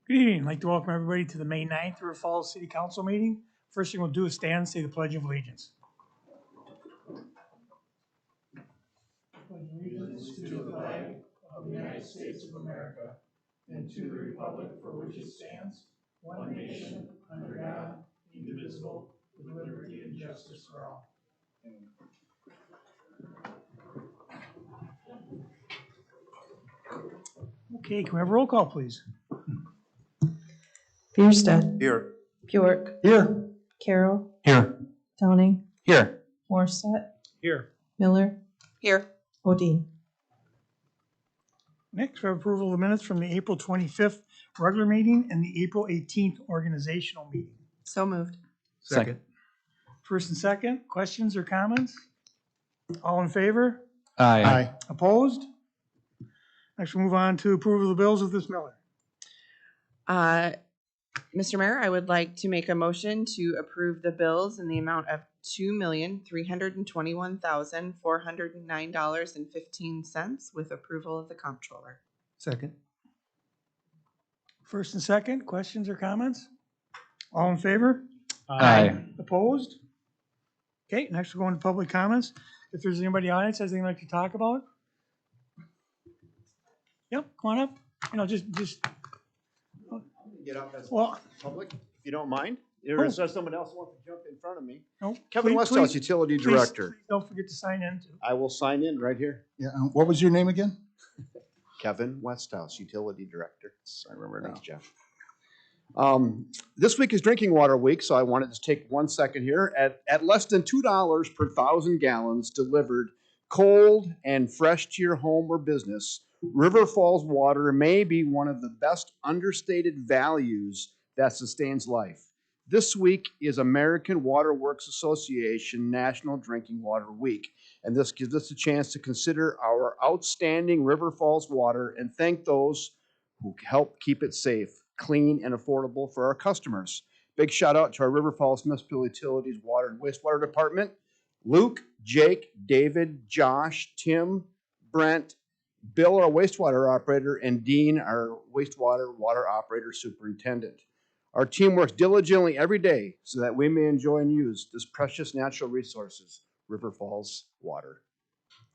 Good evening. I'd like to welcome everybody to the May 9th River Falls City Council meeting. First thing we'll do is stand and say the Pledge of Allegiance. Allegiance to the flag of the United States of America and to the republic for which it stands, one nation, under God, indivisible, with liberty and justice for all. Okay, can we have a roll call, please? Bierstadt. Here. Bjork. Here. Carroll. Here. Downing. Here. Morstead. Here. Miller. Here. Odine. Next, we have approval of the minutes from the April 25th regular meeting and the April 18th organizational meeting. So moved. Second. First and second, questions or comments? All in favor? Aye. Opposed? Next, we'll move on to approval of the bills with this Miller. Mr. Mayor, I would like to make a motion to approve the bills in the amount of $2,321,409.15 with approval of the comptroller. Second. First and second, questions or comments? All in favor? Aye. Opposed? Okay, next we'll go into public comments. If there's anybody in the audience has anything they'd like to talk about? Yep, come on up. You know, just Get up as well, public, if you don't mind. Or is there someone else who wants to jump in front of me? no. Kevin Westhouse, Utility Director. Please don't forget to sign in too. I will sign in right here. Yeah, what was your name again? Kevin Westhouse, Utility Director. I remember now, Jeff. This week is Drinking Water Week, so I wanted to take 1 second here. At less than $2 per 1,000 gallons delivered cold and fresh to your home or business, River Falls water may be one of the best understated values that sustains life. This week is American Water Works Association National Drinking Water Week, and this gives us a chance to consider our outstanding River Falls water and thank those who help keep it safe, clean, and affordable for our customers. Big shout out to our River Falls Municipal Utilities Water and Wastewater Department, Luke, Jake, David, Josh, Tim, Brent, Bill, our wastewater operator, and Dean, our wastewater water operator superintendent. Our team works diligently every day so that we may enjoy and use this precious natural resources, River Falls water.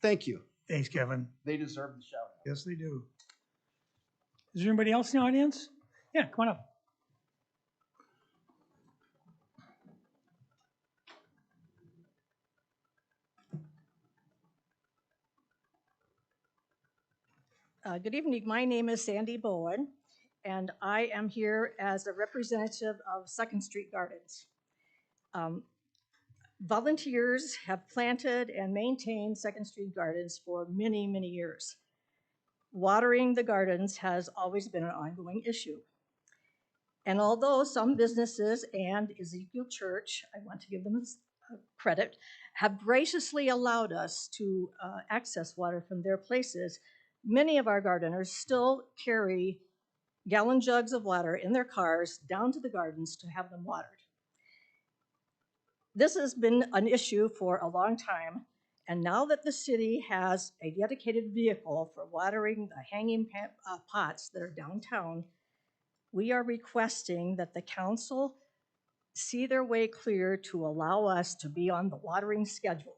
Thank you. Thanks, Kevin. They deserve the shout out. Yes, they do. Is there anybody else in the audience? Yeah, come on up. Good evening. My name is Sandy Bowen, and I am here as a representative of Second Street Gardens. Volunteers have planted and maintained Second Street Gardens for many, many years. Watering the gardens has always been an ongoing issue. And although some businesses and Ezekiel Church, I want to give them credit, have graciously allowed us to access water from their places, many of our gardeners still carry gallon jugs of water in their cars down to the gardens to have them watered. This has been an issue for a long time, and now that the city has a dedicated vehicle for watering the hanging pots that are downtown, we are requesting that the council see their way clear to allow us to be on the watering schedule.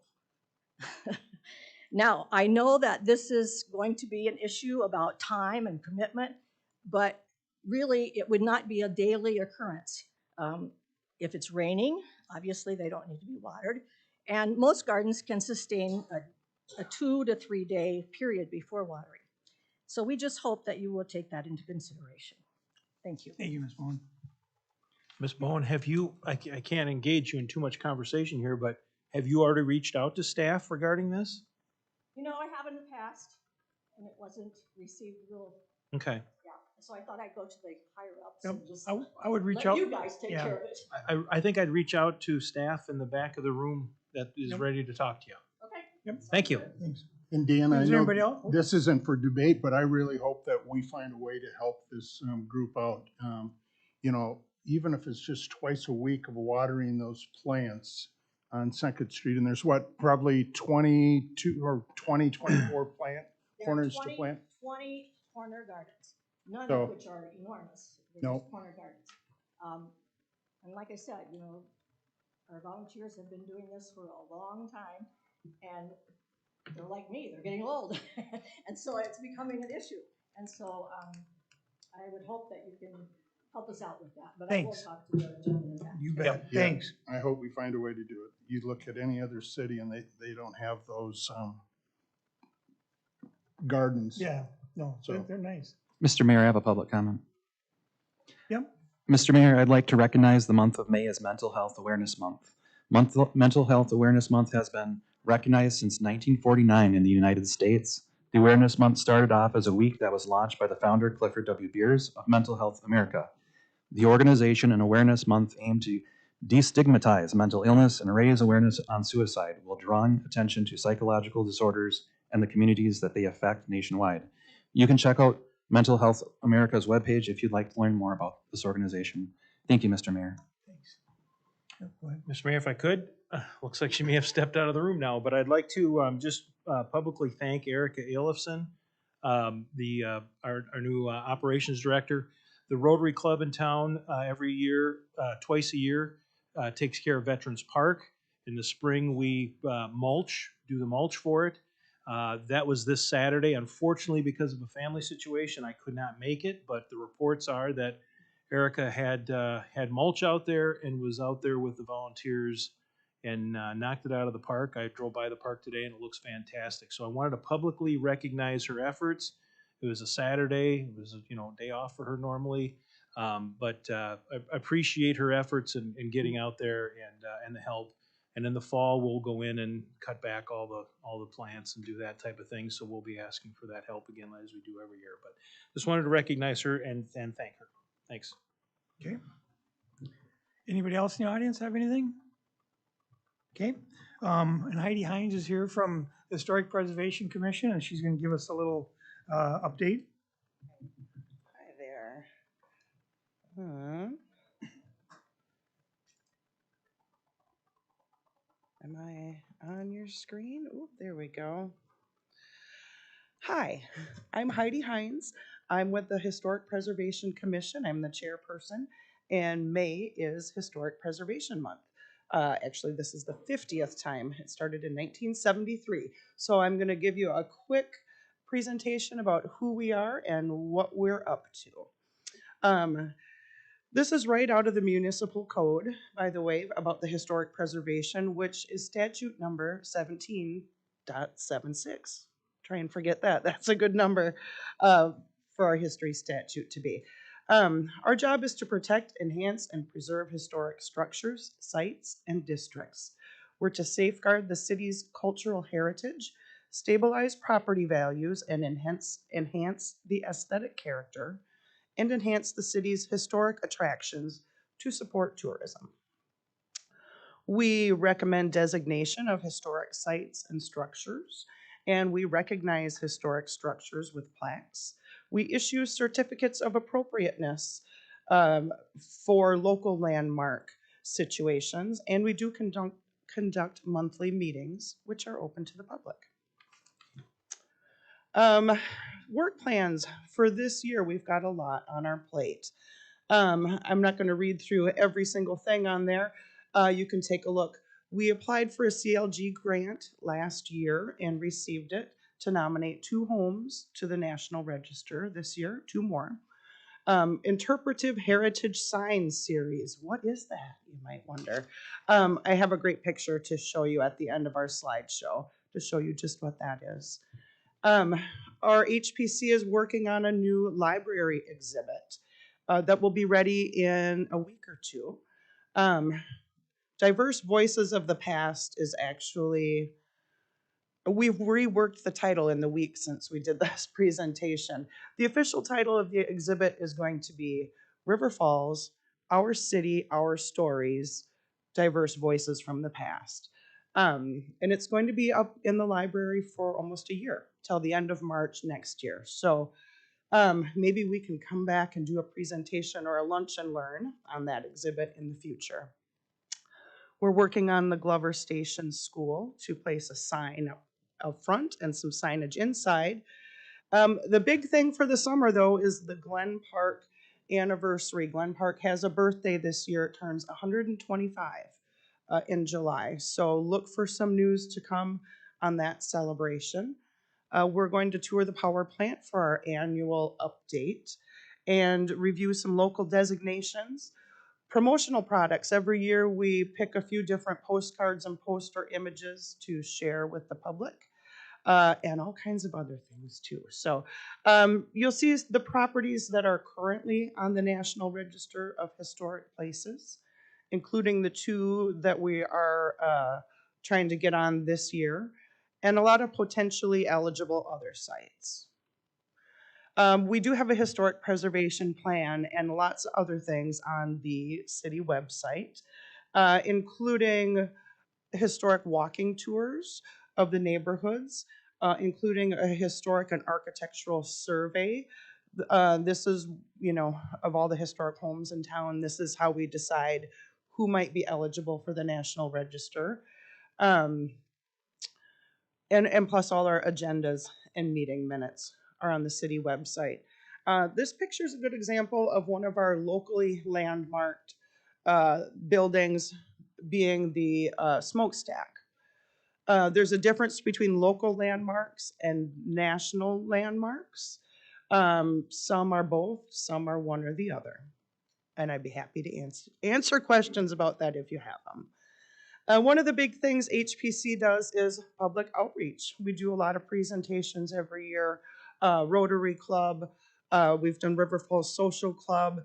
Now, I know that this is going to be an issue about time and commitment, but really it would not be a daily occurrence. If it's raining, obviously they don't need to be watered, and most gardens can sustain a 2 to 3 day period before watering. So we just hope that you will take that into consideration. Thank you. Thank you, Ms. Bowen. Ms. Bowen, have you, I can't engage you in too much conversation here, but have you already reached out to staff regarding this? You know, I have in the past, and it wasn't received real. Okay. Yeah, so I thought I'd go to the higher ups Yep, and just I would reach let out. you guys take yeah. care of it. I think I'd reach out to staff in the back of the room that is Yep. ready to talk to you. Okay. Yep. Thank you. Thanks. And Dan, I Is there anybody know else? this isn't for debate, but I really hope that we find a way to help this group out. You know, even if it's just twice a week of watering those plants on Second Street, and there's what, probably 22 or 24 There are corners 20 to plant. 20 corner gardens, none So- of which are enormous. River's No. Corner Gardens. And like I said, our volunteers have been doing this for a long time, and they're like me, they're getting old. And so it's becoming an issue. And so I would hope that you can help us out with that. But I will Thanks. talk to the gentleman back. You bet. Yep. Yeah. Thanks. I hope we find a way to do it. You look at any other city and they don't have those, gardens. Yeah, no, So- they're nice. Mr. Mayor, I have a public comment. Yep. Mr. Mayor, I'd like to recognize the month of May as Mental Health Awareness Month. Mental Health Awareness Month has been recognized since 1949 in the United States. The Awareness Month started off as a week that was launched by the founder Clifford W. Beers of Mental Health America. The organization and Awareness Month aim to destigmatize mental illness and raise awareness on suicide while drawing attention to psychological disorders and the communities that they affect nationwide. You can check out Mental Health America's webpage if you'd like to learn more about this organization. Thank you, Mr. Mayor. Thanks. Yep, go ahead. Mr. Mayor, if I could, looks like she may have stepped out of the room now, but I'd like to just publicly thank Erica Alefson, our new operations director. The Rotary Club in town every year, twice a year, takes care of Veterans Park. In the spring, we do the mulch for it. That was this Saturday. Unfortunately, because of a family situation, I could not make it, but the reports are that Erica had mulch out there and was out there with the volunteers and knocked it out of the park. I drove by the park today and it looks fantastic. So I wanted to publicly recognize her efforts. It was a Saturday. It was a day off for her normally, but I appreciate her efforts in getting out there and the help. And in the fall, we'll go in and cut back all the plants and do that type of thing. So we'll be asking for that help again as we do every year. But just wanted to recognize her and thank her. Thanks. Okay. Anybody else in the audience have anything? Okay. And Heidi Hines is here from the Historic Preservation Commission, and she's going to give us a little update. Hi there. Am I on your screen? Oh, there we go. Hi, I'm Heidi Hines. I'm with the Historic Preservation Commission. I'm the chairperson, and May is Historic Preservation Month. Actually, this is the 50th time. It started in 1973. So I'm going to give you a quick presentation about who we are and what we're up to. This is right out of the municipal code, by the way, about the historic preservation, which is statute number 17.76. Try and forget that. That's a good number for our history statute to be. Our job is to protect, enhance, and preserve historic structures, sites, and districts. We're to safeguard the city's cultural heritage, stabilize property values, and enhance the aesthetic character, and enhance the city's historic attractions to support tourism. We recommend designation of historic sites and structures, and we recognize historic structures with plaques. We issue certificates of appropriateness for local landmark situations, and we do conduct monthly meetings, which are open to the public. Work plans for this year, we've got a lot on our plate. I'm not going to read through every single thing on there. You can take a look. We applied for a CLG grant last year and received it to nominate 2 homes to the National Register this year, 2 more. Interpretive Heritage Signs Series. What is that, you might wonder? I have a great picture to show you at the end of our slideshow to show you just what that is. Our HPC is working on a new library exhibit that will be ready in a week or 2. Diverse Voices of the Past is actually, we've reworked the title in the week since we did this presentation. The official title of the exhibit is going to be River Falls, Our City, Our Stories, Diverse Voices from the Past. And it's going to be up in the library for almost a year, till the end of March next year. So maybe we can come back and do a presentation or a lunch and learn on that exhibit in the future. We're working on the Glover Station School to place a sign up front and some signage inside. The big thing for the summer, though, is the Glen Park anniversary. Glen Park has a birthday this year. It turns 125 in July. So look for some news to come on that celebration. We're going to tour the power plant for our annual update and review some local designations. Promotional products. Every year we pick a few different postcards and poster images to share with the public. And all kinds of other things too. So you'll see the properties that are currently on the National Register of Historic Places, including the 2 that we are trying to get on this year, and a lot of potentially eligible other sites. We do have a historic preservation plan and lots of other things on the city website, including historic walking tours of the neighborhoods, including a historic and architectural survey. This is, of all the historic homes in town, this is how we decide who might be eligible for the National Register. And plus all our agendas and meeting minutes are on the city website. This picture is a good example of one of our locally landmarked buildings, being the smokestack. There's a difference between local landmarks and national landmarks. Some are both, some are one or the other. And I'd be happy to answer questions about that if you have them. One of the big things HPC does is public outreach. We do a lot of presentations every year. Rotary Club, we've done River Falls Social Club.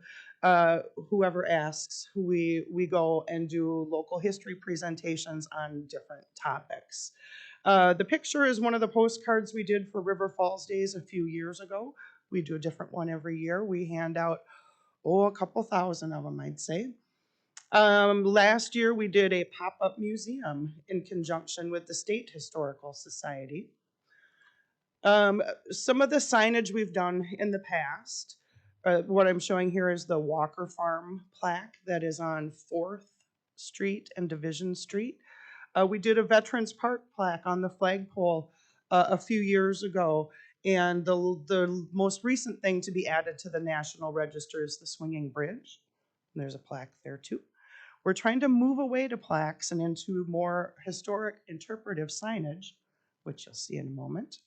Whoever asks, we go and do local history presentations on different topics. The picture is one of the postcards we did for River Falls Days a few years ago. We do a different one every year. We hand out, a couple thousand of them, I'd say. Last year we did a pop-up museum in conjunction with the State Historical Society. Some of the signage we've done in the past, what I'm showing here is the Walker Farm plaque that is on 4th Street and Division Street. We did a Veterans Park plaque on the flagpole a few years ago, and the most recent thing to be added to the National Register is the Swinging Bridge. And there's a plaque there too. We're trying to move away to plaques and into more historic interpretive signage, which you'll see in a moment.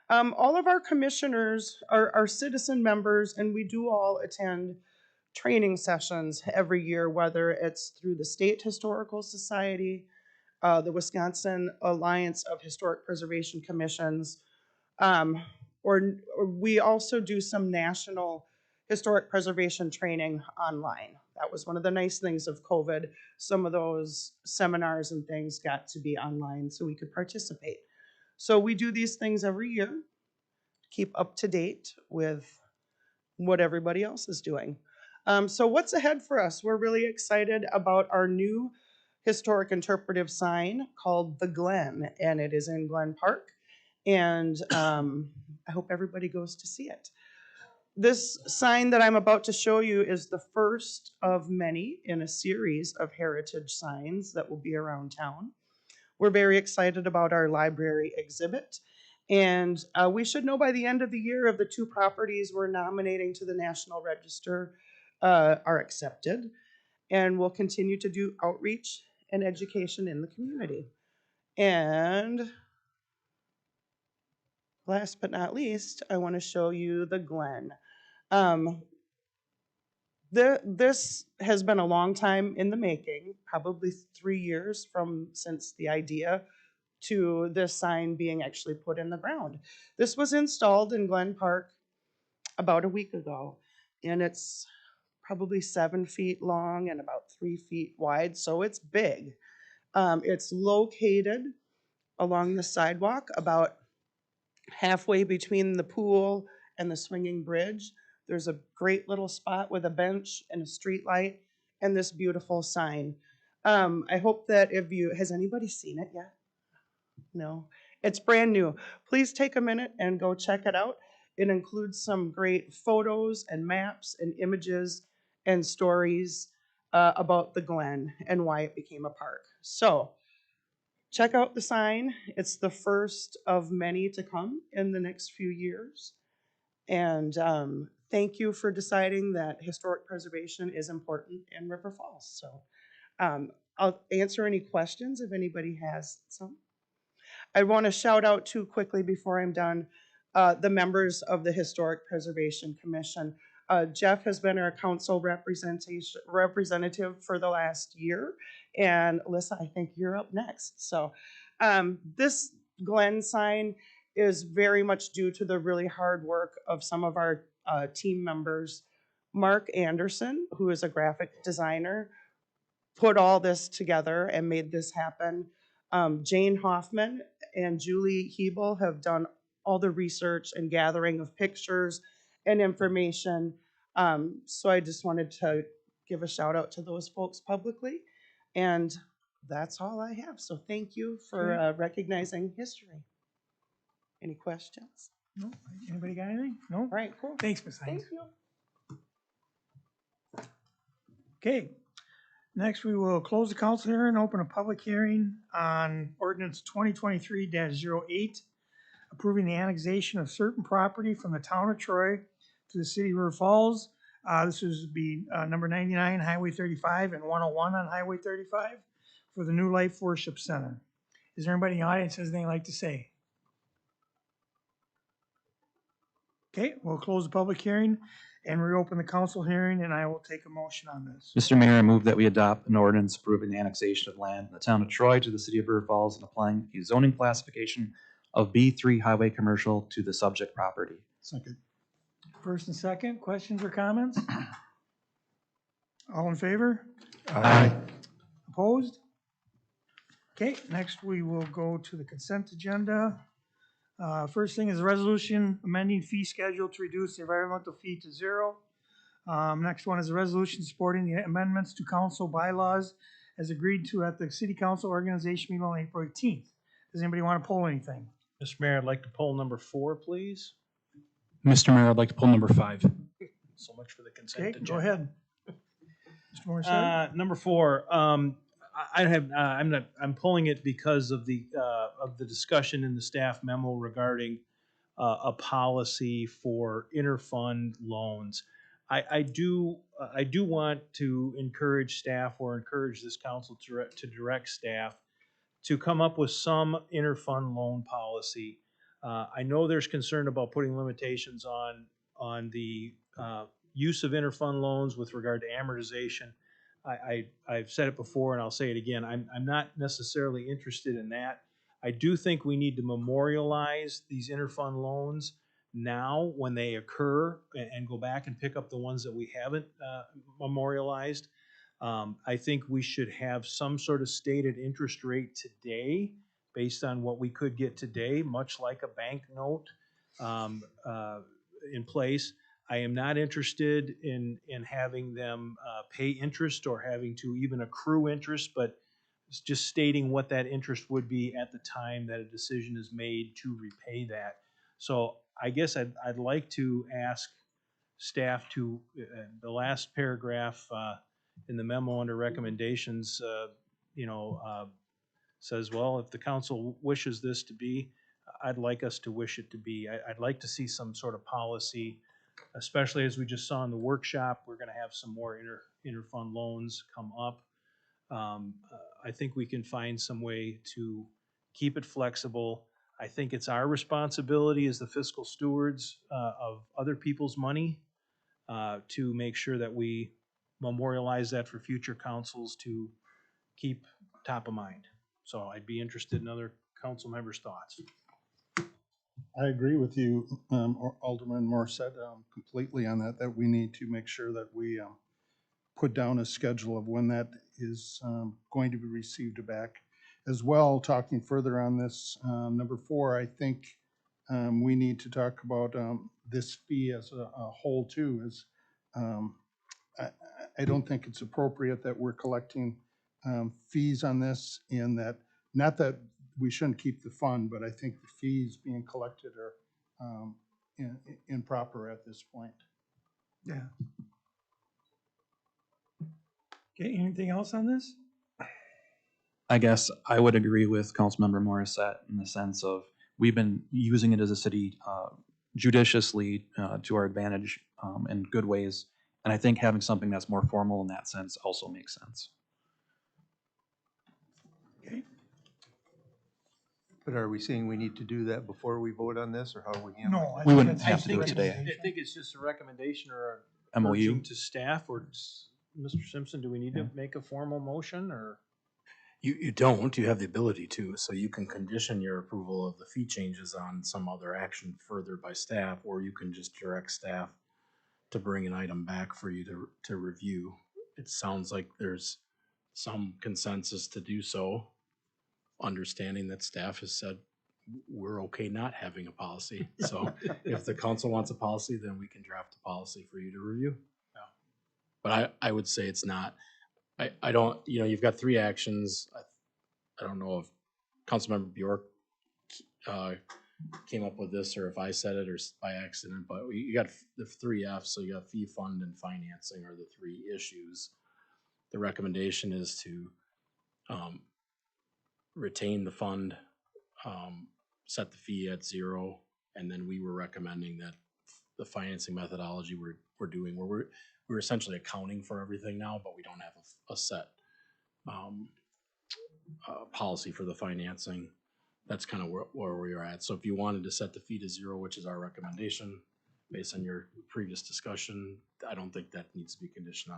All of our commissioners are citizen members, and we do all attend training sessions every year, whether it's through the State Historical Society, the Wisconsin Alliance of Historic Preservation Commissions, or we also do some national historic preservation training online. That was one of the nice things of COVID. Some of those seminars and things got to be online so we could participate. So we do these things every year, keep up to date with what everybody else is doing. So what's ahead for us? We're really excited about our new historic interpretive sign called The Glen, and it is in Glen Park. And I hope everybody goes to see it. This sign that I'm about to show you is the first of many in a series of heritage signs that will be around town. We're very excited about our library exhibit, and we should know by the end of the year if the 2 properties we're nominating to the National Register are accepted, and we'll continue to do outreach and education in the community. And last but not least, I want to show you the Glen. This has been a long time in the making, probably 3 years since the idea to this sign being actually put in the ground. This was installed in Glen Park about a week ago, and it's probably 7 feet long and about 3 feet wide, so it's big. It's located along the sidewalk about halfway between the pool and the swinging bridge. There's a great little spot with a bench and a street light and this beautiful sign. I hope that has anybody seen it yet? No, it's brand new. Please take a minute and go check it out. It includes some great photos and maps and images and stories about the Glen and why it became a park. So check out the sign. It's the first of many to come in the next few years. And thank you for deciding that historic preservation is important in River Falls. So I'll answer any questions if anybody has some. I want to shout out too quickly before I'm done, the members of the Historic Preservation Commission. Jeff has been our council representative for the last year, and Alyssa, I think you're up next. So this Glen sign is very much due to the really hard work of some of our team members. Mark Anderson, who is a graphic designer, put all this together and made this happen. Jane Hoffman and Julie Hebel have done all the research and gathering of pictures and information. So I just wanted to give a shout out to those folks publicly. And that's all I have. So thank you for recognizing history. Any questions? No? Anybody got anything? No? All right, cool. Thanks, Ms. Hines. Thank you. Okay. Next, we will close the council hearing and open a public hearing on ordinance 2023-08, approving the annexation of certain property from the town of Troy to the city of River Falls. This would be number 99 Highway 35 and 101 on Highway 35 for the New Life Worship Center. Is there anybody in the audience that has anything like to say? Okay, we'll close the public hearing and reopen the council hearing, and I will take a motion on this. Mr. Mayor, I move that we adopt an ordinance approving the annexation of land in the town of Troy to the city of River Falls and applying a zoning classification of B3 highway commercial to the subject property. Second. First and second, questions or comments? All in favor? Aye. Opposed? Okay, next we will go to the consent agenda. First thing is a resolution amending fee schedule to reduce the environmental fee to 0. Next one is a resolution supporting the amendments to council bylaws as agreed to at the city council organization meeting on April 18th. Does anybody want to pull anything? Mr. Mayor, I'd like to pull number 4, please. Mr. Mayor, I'd like to pull number 5. So much for the consent Okay, agenda. go ahead. Mr. Morissette? Number 4, I'm pulling it because of the discussion in the staff memo regarding a policy for interfund loans. I do want to encourage staff or encourage this council to direct staff to come up with some interfund loan policy. I know there's concern about putting limitations on the use of interfund loans with regard to amortization. I've said it before and I'll say it again. I'm not necessarily interested in that. I do think we need to memorialize these interfund loans now when they occur and go back and pick up the ones that we haven't memorialized. I think we should have some sort of stated interest rate today based on what we could get today, much like a bank note in place. I am not interested in having them pay interest or having to even accrue interest, but just stating what that interest would be at the time that a decision is made to repay that. So I guess I'd like to ask staff to, the last paragraph in the memo under recommendations, says, well, if the council wishes this to be, I'd like us to wish it to be. I'd like to see some sort of policy, especially as we just saw in the workshop. We're going to have some more interfund loans come up. I think we can find some way to keep it flexible. I think it's our responsibility as the fiscal stewards of other people's money to make sure that we memorialize that for future councils to keep top of mind. So I'd be interested in other council members' thoughts. I agree with you, Alderman Morissette, completely on that we need to make sure that we put down a schedule of when that is going to be received back. As well, talking further on this, number 4, I think we need to talk about this fee as a whole too. I don't think it's appropriate that we're collecting fees on this, in that, not that we shouldn't keep the fund, but I think the fees being collected are improper at this point. Yeah. Okay, anything else on this? I guess I would agree with Councilmember Morissette in the sense of we've been using it as a city judiciously to our advantage in good ways. And I think having something that's more formal in that sense also makes sense. Okay. But are we saying we need to do that before we vote on this, or how are we handling? No. I We think wouldn't that's have just to do a it today. I recommendation. think it's just a recommendation or a MOU. urging to staff, or Mr. Simpson, do we need to make a formal motion, or? You don't, you have the ability to, so you can condition your approval of the fee changes on some other action further by staff, or you can just direct staff to bring an item back for you to review. It sounds like there's some consensus to do so, understanding that staff has said we're okay not having a policy. So if the council wants a policy, then we can draft a policy for you to review. Yeah. But I would say it's not, I don't, you've got three actions. I don't know if Councilmember Bjork came up with this, or if I said it or by accident, but you got the three F's, so you got fee, fund, and financing are the three issues. The recommendation is to retain the fund, set the fee at 0, and then we were recommending that the financing methodology we're doing, where we're essentially accounting for everything now, but we don't have a set policy for the financing. That's kind of where we are at. So if you wanted to set the fee to 0, which is our recommendation based on your previous discussion, I don't think that needs to be conditioned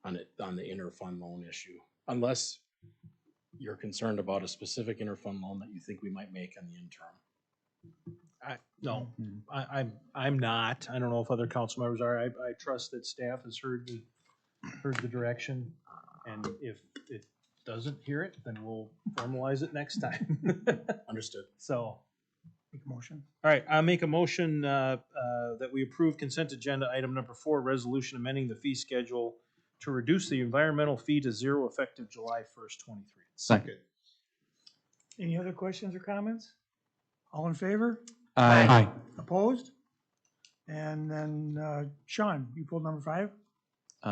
on the interfund loan issue, unless you're concerned about a specific interfund loan that you think we might make in the interim. No, I'm not. I don't know if other council members are. I trust that staff has heard the direction, and if it doesn't hear it, then we'll formalize it next time. Understood. So, Make a motion. all right, I make a motion that we approve consent agenda item number 4, resolution amending the fee schedule to reduce the environmental fee to 0 effective July 1st, 23. Second. Any other questions or comments? All in favor? Aye. Opposed? And then, Sean, you pulled number 5?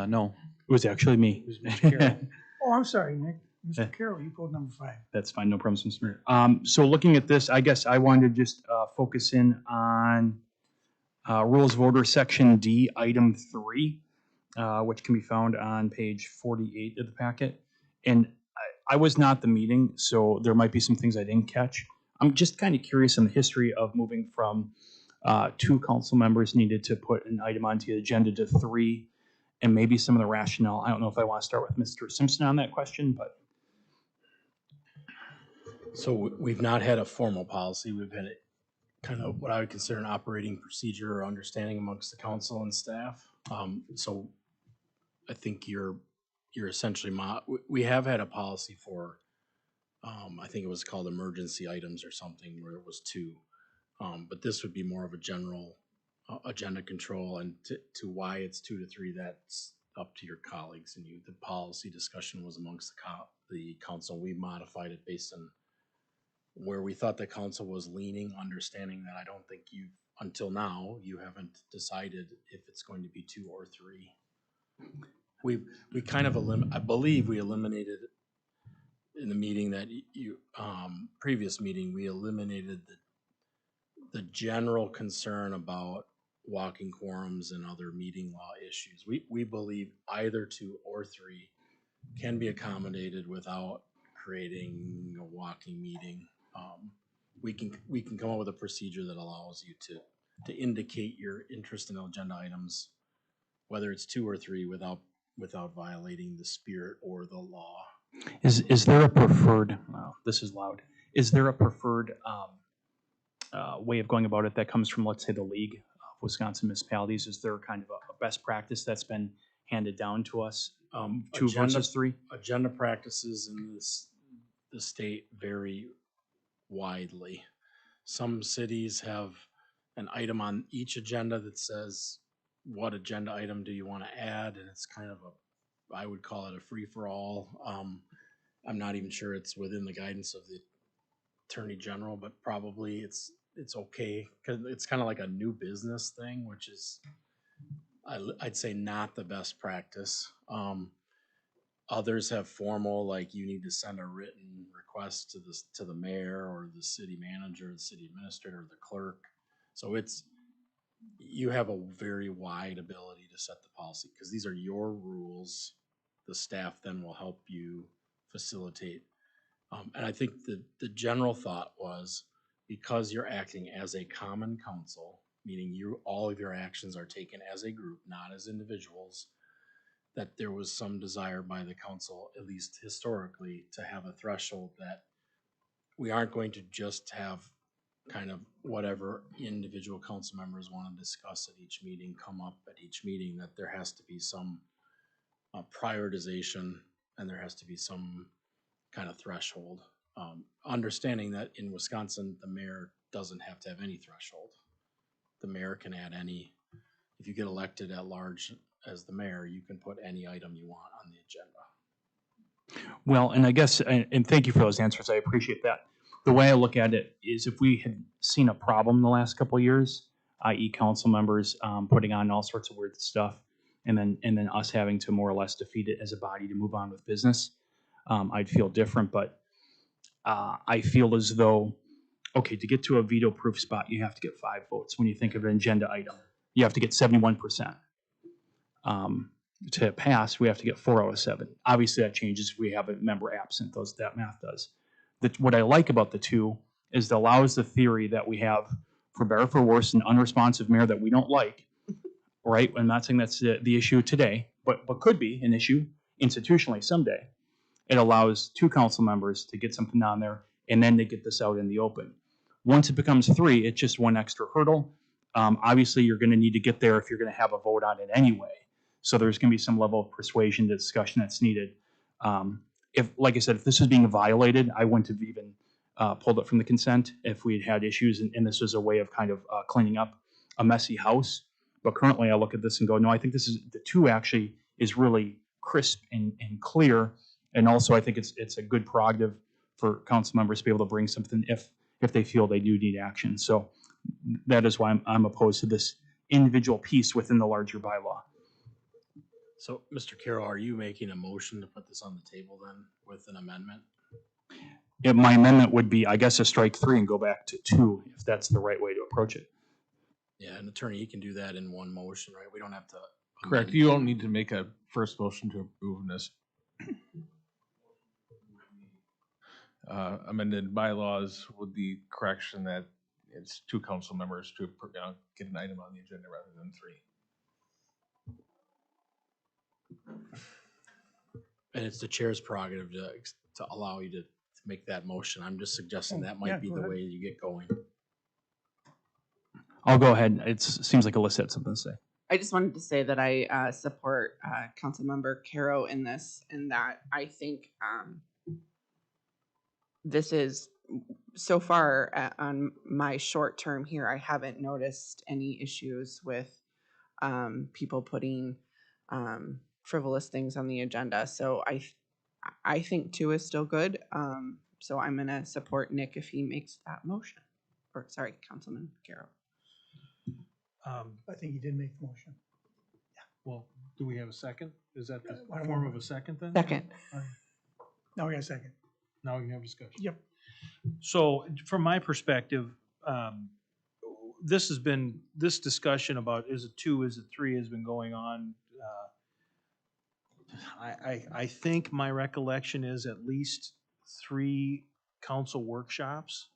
No, it was actually me. It was Mr. Carroll. Oh, I'm sorry, Nick. Mr. Carroll, you pulled number 5. That's fine, no problem, Mr. Mayor. So looking at this, I guess I wanted to just focus in on Rules of Order, Section D, Item 3, which can be found on page 48 of the packet. And I was not at the meeting, so there might be some things I didn't catch. I'm just kind of curious in the history of moving from 2 council members needed to put an item onto the agenda to 3, and maybe some of the rationale. I don't know if I want to start with Mr. Simpson on that question, but. So we've not had a formal policy. We've had kind of what I would consider an operating procedure or understanding amongst the council and staff. So I think you're essentially, we have had a policy for, I think it was called emergency items or something, where it was 2. But this would be more of a general agenda control, and to why it's 2 to 3, that's up to your colleagues and you. The policy discussion was amongst the council. We modified it based on where we thought the council was leaning, understanding that I don't think until now, you haven't decided if it's going to be 2 or 3. We kind of I believe we eliminated in the meeting that previous meeting, we eliminated the general concern about walking quorums and other meeting law issues. We believe either 2 or 3 can be accommodated without creating a walking meeting. We can come up with a procedure that allows you to indicate your interest in agenda items, whether it's 2 or 3, without violating the spirit or the law. Is there a preferred, this is loud, is there a preferred way of going about it that comes from, let's say, the League of Wisconsin Municipalities? Is there kind of a best practice that's been handed down to us, 2 versus 3? Agenda practices in the state vary widely. Some cities have an item on each agenda that says, what agenda item do you want to add? And it's kind of I would call it a free-for-all. I'm not even sure it's within the guidance of the Attorney General, but probably it's okay, because it's kind of like a new business thing, which is, I'd say, not the best practice. Others have formal, like you need to send a written request to the mayor or the city manager, the city administrator, or the clerk So you have a very wide ability to set the policy because these are your rules. The staff then will help you facilitate. And I think the general thought was because you're acting as a common council, meaning all of your actions are taken as a group, not as individuals, that there was some desire by the council, at least historically, to have a threshold that we aren't going to just have kind of whatever individual council members want to discuss at each meeting come up at each meeting, that there has to be some prioritization and there has to be some kind of threshold. Understanding that in Wisconsin, the mayor doesn't have to have any threshold. The mayor can add if you get elected at large as the mayor, you can put any item you want on the agenda. Well, and I guess, and thank you for those answers. I appreciate that. The way I look at it is if we had seen a problem the last couple of years, i.e. council members putting on all sorts of weird stuff, and then us having to more or less defeat it as a body to move on with business, I'd feel different. But I feel as though, okay, to get to a veto-proof spot, you have to get 5 votes. When you think of an agenda item, you have to get 71%. To pass, we have to get 4 out of 7. Obviously, that changes if we have a member absent. That math does. What I like about the two is it allows the theory that we have, for better or for worse, an unresponsive mayor that we don't like, right? I'm not saying that's the issue today, but could be an issue institutionally someday. It allows 2 council members to get something on there and then to get this out in the open. Once it becomes 3, it's just one extra hurdle. Obviously, you're going to need to get there if you're going to have a vote on it anyway. So there's going to be some level of persuasion, discussion that's needed. Like I said, if this is being violated, I wouldn't have even pulled it from the consent if we'd had issues, and this was a way of kind of cleaning up a messy house. But currently, I look at this and go, no, I think the 2 actually is really crisp and clear. And also, I think it's a good prerogative for council members to be able to bring something if they feel they do need action. So that is why I'm opposed to this individual piece within the larger bylaw. So, Mr. Carroll, are you making a motion to put this on the table then with an amendment? My amendment would be, I guess, a strike 3 and go back to 2, if that's the right way to approach it. Yeah, an attorney, you can do that in one motion, right? We don't have to. Correct. You don't need to make a first motion to approve this. Amended bylaws with the correction that it's 2 council members to get an item on the agenda rather than 3. And it's the chair's prerogative to allow you to make that motion. I'm just suggesting that might be the way you get going. I'll go ahead. It seems like Alyssa had something to say. I just wanted to say that I support Councilmember Caro in this, and that I think this is, so far on my short term here, I haven't noticed any issues with people putting frivolous things on the agenda. So I think 2 is still good. So I'm going to support Nick if he makes that motion. Or sorry, Councilman Caro. I think he did make the motion. Well, do we have a second? Is that the form of a second then? Second. Now we got a second. Now we can have discussion. Yep. So from my perspective, this discussion about is it 2, is it 3 has been going on. I think my recollection is at least 3 council workshops.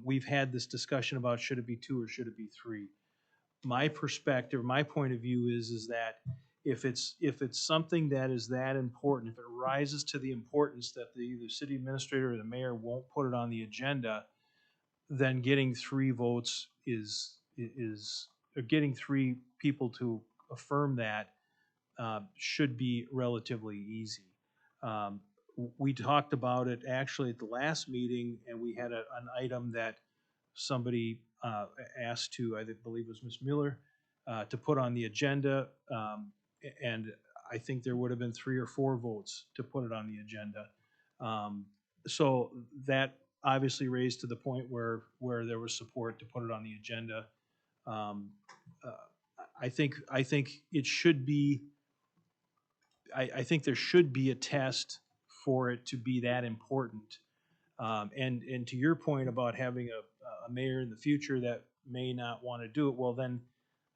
We've had this discussion about should it be 2 or should it be 3. My perspective, my point of view is that if it's something that is that important, if it rises to the importance that either city administrator or the mayor won't put it on the agenda, then getting 3 votes or getting 3 people to affirm that should be relatively easy. We talked about it actually at the last meeting, and we had an item that somebody asked to, I believe it was Ms. Miller, to put on the agenda, and I think there would have been 3 or 4 votes to put it on the agenda. So that obviously raised to the point where there was support to put it on the agenda. I think it should be. I think there should be a test for it to be that important. And to your point about having a mayor in the future that may not want to do it, well, then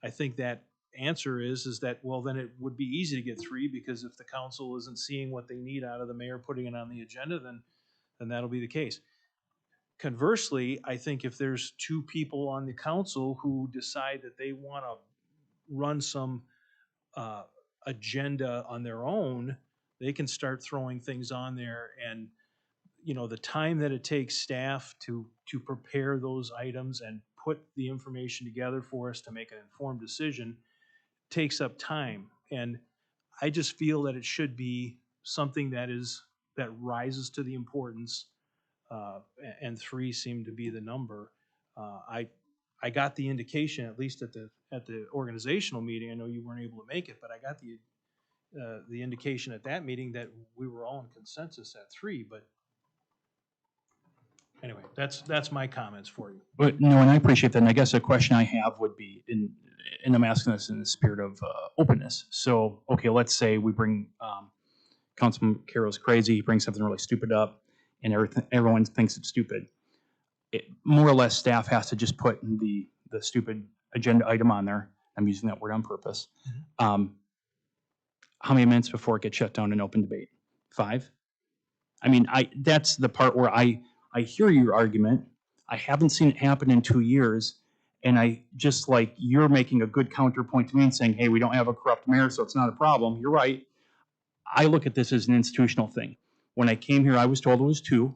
I think that answer is that, well, then it would be easy to get three, because if the council isn't seeing what they need out of the mayor putting it on the agenda, then that'll be the case. Conversely, I think if there's two people on the council who decide that they want to run some agenda on their own, they can start throwing things on there, and the time that it takes staff to prepare those items and put the information together for us to make an informed decision takes up time. And I just feel that it should be something that rises to the importance, and three seemed to be the number. I got the indication, at least at the organizational meeting, I know you weren't able to make it, but I got the indication at that meeting that we were all in consensus at three. But anyway, that's my comments for you. But no, and I appreciate that. And I guess a question I have would be, and I'm asking this in the spirit of openness. So, okay, let's say we bring Councilman Carroll's crazy, he brings something really stupid up, and everyone thinks it's stupid. More or less, staff has to just put the stupid agenda item on there. I'm using that word on purpose. How many minutes before it gets shut down in open debate? 5? I mean, that's the part where I hear your argument. I haven't seen it happen in 2 years. And I just like, you're making a good counterpoint to me and saying, hey, we don't have a corrupt mayor, so it's not a problem. You're right. I look at this as an institutional thing. When I came here, I was told it was 2.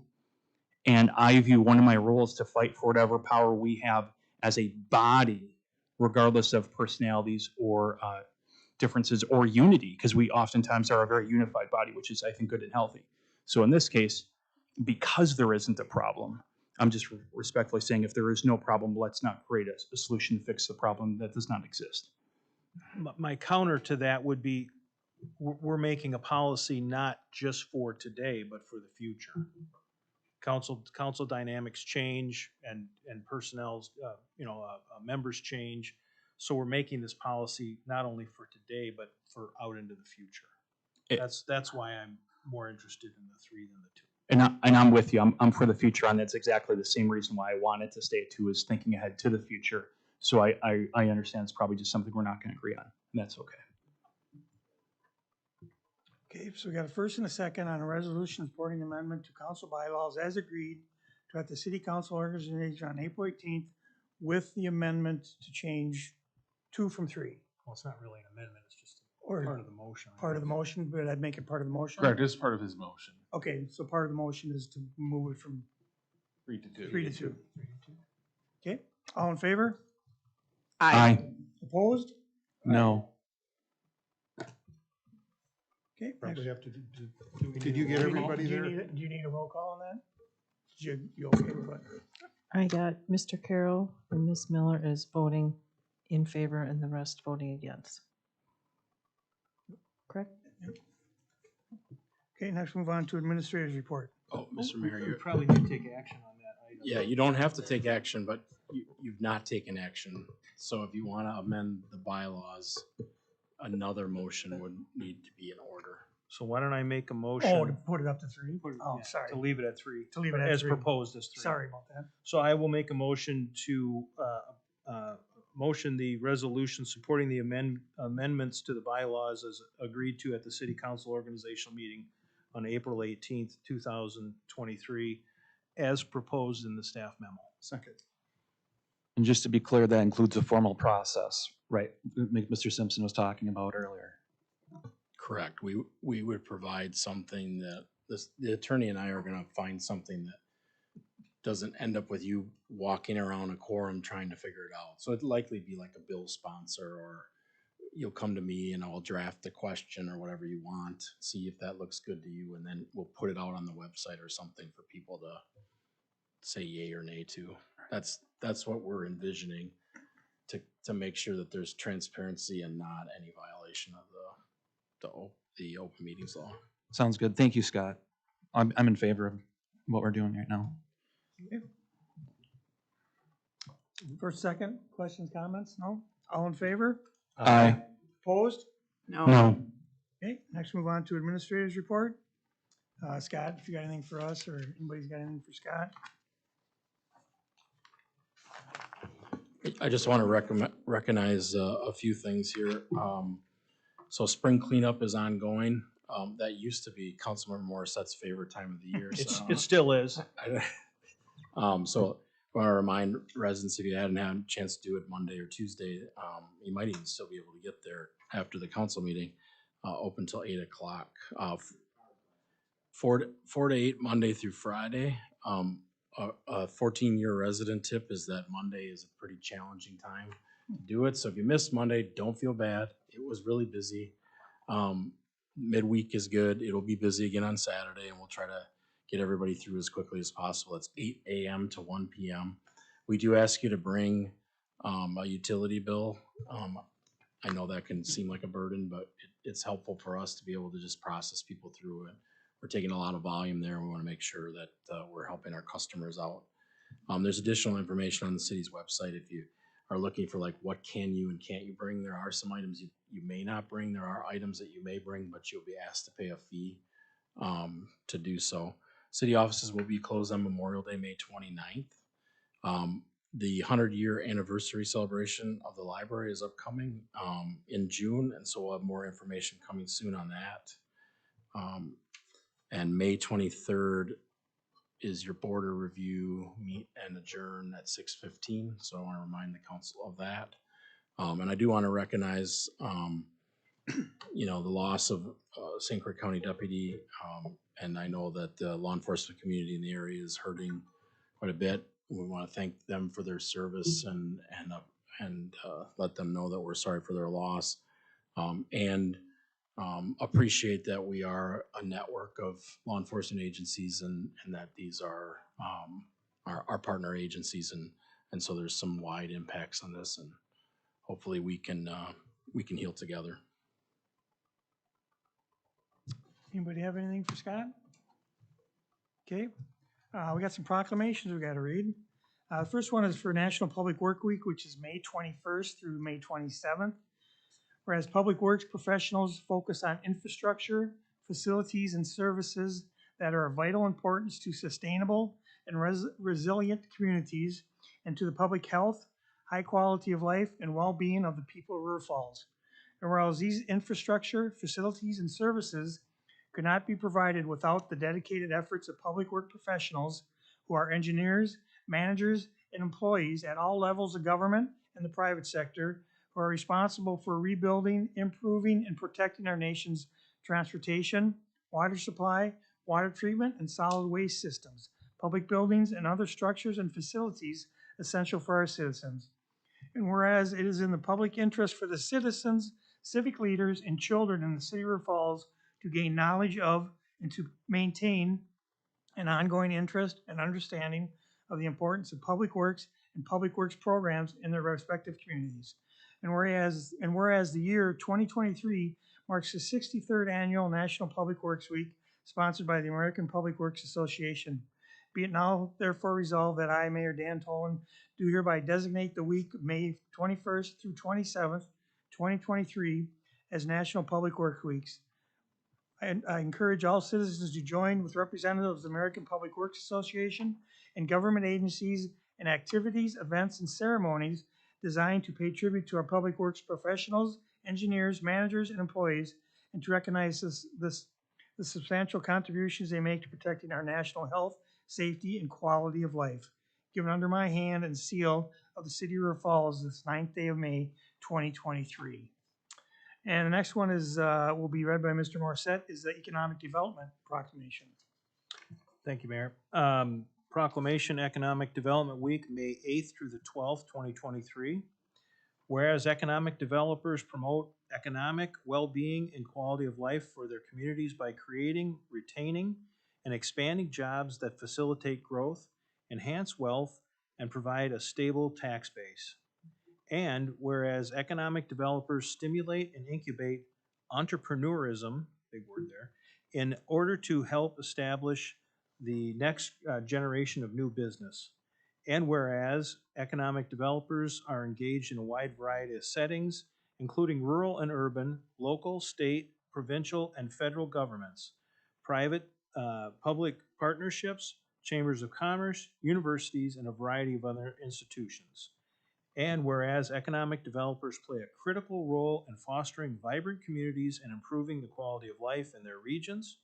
And I view one of my roles to fight for whatever power we have as a body, regardless of personalities or differences or unity, because we oftentimes are a very unified body, which is, I think, good and healthy. So in this case, because there isn't a problem, I'm just respectfully saying, if there is no problem, let's not create a solution to fix the problem that does not exist. My counter to that would be, we're making a policy not just for today, but for the future. Council dynamics change, and personnel's, members change. So we're making this policy not only for today, but for out into the future. That's why I'm more interested in the 3 than the 2. And I'm with you. I'm for the future, and that's exactly the same reason why I wanted to stay at 2, is thinking ahead to the future. So I understand it's probably just something we're not going to agree on, and that's okay. Okay, so we got a first and a second on a resolution supporting amendment to council bylaws as agreed to at the city council organization on April 18th, with the amendment to change 2 from 3. Well, it's not really an amendment, it's just Or part of the motion. Part of the motion, but I'd make it part of the motion. Correct, it's part of his motion. Okay, so part of the motion is to move it from 3 to 2. 3 to 2. Okay, all in favor? Aye. Opposed? No. Okay. Probably have to did you get everybody there? Do you need a roll call on that? You okay with what? I got Mr. Carroll and Ms. Miller is voting in favor and the rest voting against. Correct? Okay, next move on to administrator's report. Oh, Mr. Mayor, You you're, probably need to take action on that item. yeah, you don't have to take action, but you've not taken action. So if you want to amend the bylaws, another motion would need to be in order. So why don't I make a motion? Oh, to put it up to 3? Oh, Yeah, sorry. to leave it at 3. To leave it at as 3. proposed as 3. Sorry about that. So I will make a motion to motion the resolution supporting the amendments to the bylaws as agreed to at the city council organizational meeting on April 18th, 2023, as proposed in the staff memo. Second. And just to be clear, that includes a formal process, right? Mr. Simpson was talking about earlier. Correct. We would provide something that the attorney and I are going to find something that doesn't end up with you walking around a quorum trying to figure it out. So it'd likely be like a bill sponsor, or you'll come to me and I'll draft the question or whatever you want, see if that looks good to you, and then we'll put it out on the website or something for people to say yay or nay to. That's what we're envisioning, to make sure that there's transparency and not any violation of the open meetings law. Sounds good. Thank you, Scott. I'm in favor of what we're doing right now. Okay. First, second, questions, comments? No? All in favor? Aye. Opposed? No. Okay, next move on to administrator's report. Scott, if you got anything for us, or anybody's got anything for Scott? I just want to recognize a few things here. So spring cleanup is ongoing. That used to be Councilmember Morissette's favorite time of the year. It still is. So I want to remind residents, if you hadn't had a chance to do it Monday or Tuesday, you might even still be able to get there after the council meeting, open till 8 o'clock. 4 to 8 Monday through Friday. A 14-year resident tip is that Monday is a pretty challenging time to do it. So if you missed Monday, don't feel bad. It was really busy. Midweek is good. It'll be busy again on Saturday, and we'll try to get everybody through as quickly as possible. It's 8 a.m. to 1 p.m. We do ask you to bring a utility bill. I know that can seem like a burden, but it's helpful for us to be able to just process people through it. We're taking a lot of volume there. We want to make sure that we're helping our customers out. There's additional information on the city's website if you are looking for like what can you and can't you bring. There are some items you may not bring. There are items that you may bring, but you'll be asked to pay a fee to do so. City offices will be closed on Memorial Day, May 29th. The 100-year anniversary celebration of the library is upcoming in June, and so we'll have more information coming soon on that. And May 23rd is your border review, meet and adjourn at 6:15. So I want to remind the council of that. And I do want to recognize, the loss of St. Croix County deputy. And I know that the law enforcement community in the area is hurting quite a bit. We want to thank them for their service and let them know that we're sorry for their loss. And appreciate that we are a network of law enforcement agencies and that these are our partner agencies, and so there's some wide impacts on this, and hopefully we can heal together. Anybody have anything for Scott? Okay, we got some proclamations we got to read. The first one is for National Public Work Week, which is May 21st through May 27th. Whereas public works professionals focus on infrastructure, facilities, and services that are of vital importance to sustainable and resilient communities and to the public health, high quality of life, and well-being of the people of River Falls. And whereas these infrastructure, facilities, and services could not be provided without the dedicated efforts of public work professionals who are engineers, managers, and employees at all levels of government and the private sector, who are responsible for rebuilding, improving, and protecting our nation's transportation, water supply, water treatment, and solid waste systems, public buildings, and other structures and facilities essential for our citizens. And whereas it is in the public interest for the citizens, civic leaders, and children in the city of River Falls to gain knowledge of and to maintain an ongoing interest and understanding of the importance of public works and public works programs in their respective communities. And whereas the year 2023 marks the 63rd annual National Public Works Week, sponsored by the American Public Works Association. Be it now therefore resolved that I, Mayor Dan Tolan, do hereby designate the week of May 21st through 27th, 2023 as National Public Works Weeks. I encourage all citizens to join with representatives of the American Public Works Association and government agencies in activities, events, and ceremonies designed to pay tribute to our public works professionals, engineers, managers, and employees, and to recognize the substantial contributions they make to protecting our national health, safety, and quality of life. Given under my hand and seal of the City of River Falls this 9th day of May, 2023. And the next one is will be read by Mr. Morissette, is the Economic Development Proclamation. Thank you, Mayor. Proclamation Economic Development Week, May 8th through the 12th, 2023. Whereas economic developers promote economic well-being and quality of life for their communities by creating, retaining, and expanding jobs that facilitate growth, enhance wealth, and provide a stable tax base. And whereas economic developers stimulate and incubate entrepreneurism, big word there, in order to help establish the next generation of new business. And whereas economic developers are engaged in a wide variety of settings, including rural and urban, local, state, provincial, and federal governments, private, public partnerships, chambers of commerce, universities, and a variety of other institutions. And whereas economic developers play a critical role in fostering vibrant communities and improving the quality of life in their regions.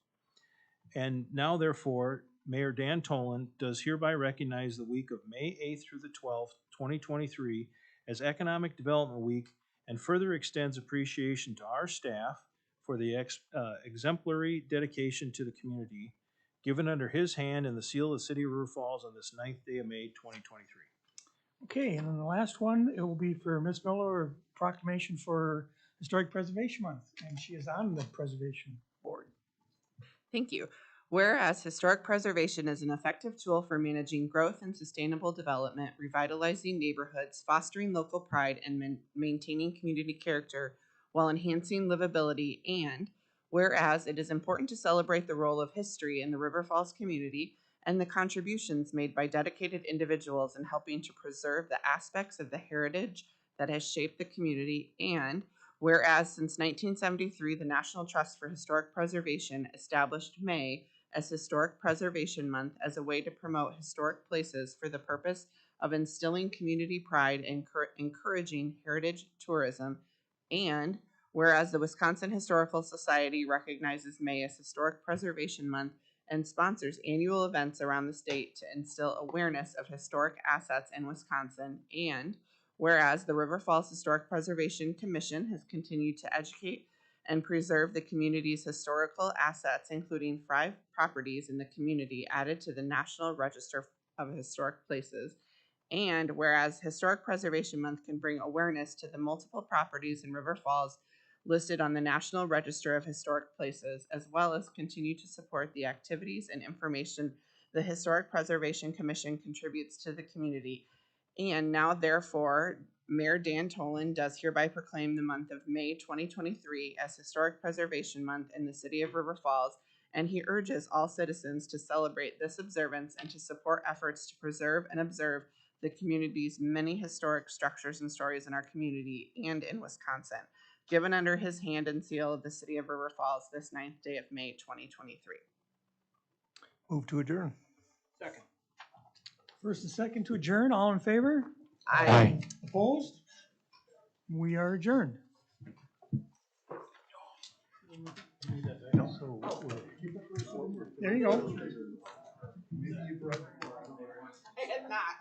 And now therefore, Mayor Dan Tolan does hereby recognize the week of May 8th through the 12th, 2023 as Economic Development Week, and further extends appreciation to our staff for the exemplary dedication to the community given under his hand and the seal of the City of River Falls on this 9th day of May, 2023. Okay, and then the last one, it will be for Ms. Miller, proclamation for Historic Preservation Month, and she is on the Preservation Board. Thank you. Whereas historic preservation is an effective tool for managing growth and sustainable development, revitalizing neighborhoods, fostering local pride, and maintaining community character while enhancing livability, and whereas it is important to celebrate the role of history in the River Falls community and the contributions made by dedicated individuals in helping to preserve the aspects of the heritage that has shaped the community, and whereas since 1973, the National Trust for Historic Preservation established May as Historic Preservation Month as a way to promote historic places for the purpose of instilling community pride and encouraging heritage tourism, and whereas the Wisconsin Historical Society recognizes May as Historic Preservation Month and sponsors annual events around the state to instill awareness of historic assets in Wisconsin, and whereas the River Falls Historic Preservation Commission has continued to educate and preserve the community's historical assets, including 5 properties in the community added to the National Register of Historic Places, and whereas Historic Preservation Month can bring awareness to the multiple properties in River Falls listed on the National Register of Historic Places, as well as continue to support the activities and information the Historic Preservation Commission contributes to the community. And now, therefore, Mayor Dan Tolan does hereby proclaim the month of May 2023 as Historic Preservation Month in the City of River Falls, and he urges all citizens to celebrate this observance and to support efforts to preserve and observe the community's many historic structures and stories in our community and in Wisconsin, given under his hand and seal of the City of River Falls this 9th day of May 2023. Move to adjourn. Second. First and second to adjourn, all in favor? Aye. Opposed? We are adjourned. There you go. I had not.